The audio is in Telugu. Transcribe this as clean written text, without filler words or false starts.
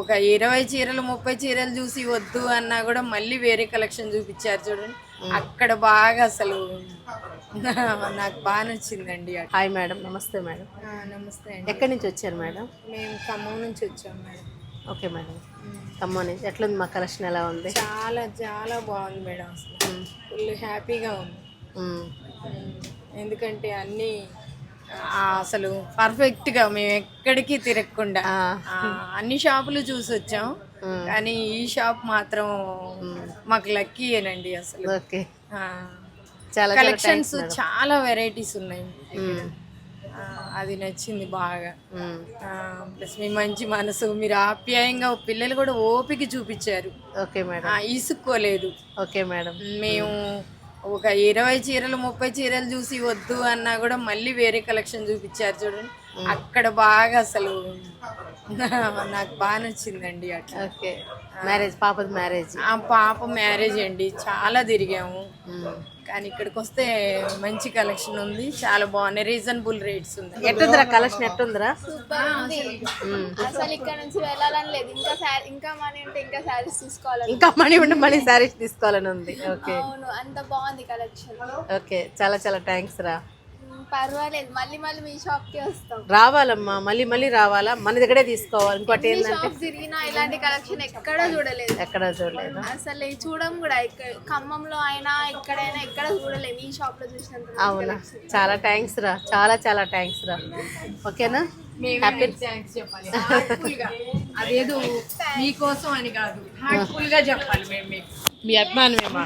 ఒక 20 చీరలు 30 చీరలు చూసి వద్దు అన్నా కూడా మళ్ళీ వేరే కలెక్షన్ చూపించారు చూడండి. అక్కడ బాగా అసలు నాకు బాగా నచ్చిందండి. హాయ్ మేడం, నమస్తే మేడం. నమస్తే అండి. ఎక్కడి నుంచి వచ్చారు మేడం? మేము ఖమ్మం నుంచి వచ్చాం మేడం. ఓకే మేడం, ఖమ్మం నుంచి. ఎట్లుంది మా కలెక్షన్, ఎలా ఉంది? చాలా చాలా బాగుంది మేడం. అసలు ఫుల్ హ్యాపీగా ఉంది. ఎందుకంటే అన్నీ అసలు పర్ఫెక్ట్గా మేము ఎక్కడికి తిరగకుండా అన్ని షాపులు చూసి వచ్చాం. కానీ ఈ షాప్ మాత్రం మాకు లక్కీయేనండి. అసలు ఓకే, కలెక్షన్స్ చాలా వెరైటీస్ ఉన్నాయి. అది నచ్చింది బాగా. ప్లస్ మీ మంచి మనసు, మీరు ఆప్యాయంగా పిల్లలు కూడా ఓపిక చూపించారు. ఓకే మేడం, ఇసుక్కోలేదు. Okay madam. మేము ఒక 20 చీరలు 30 చీరలు చూసి వద్దు అన్నా కూడా మళ్ళీ వేరే కలెక్షన్ చూపించారు చూడండి. అక్కడ బాగా అసలు నాకు బాగా నచ్చిందండి. అట్లా ఓకే, మ్యారేజ్, పాపది మ్యారేజ్. పాప మ్యారేజ్ అండి. చాలా తిరిగాము, కానీ ఇక్కడికి వస్తే మంచి కలెక్షన్ ఉంది. చాలా బాగున్నాయి, రీజనబుల్ రేట్స్ ఉంది. ఎట్టుందిరా కలెక్షన్, ఎట్టుందిరా? అసలు ఇక్కడ నుంచి వెళ్ళాలని లేదు. ఇంకా మనీ ఉంటే ఇంకా శారీస్ తీసుకోవాలని, ఇంకా మనీ ఉంటే మనీ శారీస్ తీసుకోవాలని ఉంది. ఓకే, అవును, అంత బాగుంది కలెక్షన్. ఓకే, చాలా చాలా థ్యాంక్స్ రా. పర్వాలేదు, మళ్ళీ మళ్ళీ మీ షాప్ కి వస్తాం. రావాలమ్మా, మళ్ళీ మళ్ళీ రావాలా, మన దగ్గరే తీసుకోవాలి. ఇంకోటి ఏంటంటే షాప్ తిరిగినా ఇలాంటి కలెక్షన్ ఎక్కడా చూడలేదు. ఎక్కడా చూడలేదు అసలు చూడం కూడా. ఖమ్మంలో అయినా ఎక్కడైనా ఎక్కడ చూడలేదు ఈ షాప్ లో చూసినంత. అవునా, చాలా థ్యాంక్స్ రా, చాలా చాలా థ్యాంక్స్ రా. ఓకేనా, హ్యాపీ థ్యాంక్స్ చెప్పాలి. అదేదో మీకోసం అని కాదు, హార్ట్ఫుల్ గా చెప్పాలి. మేము మీ అభిమానమేమా.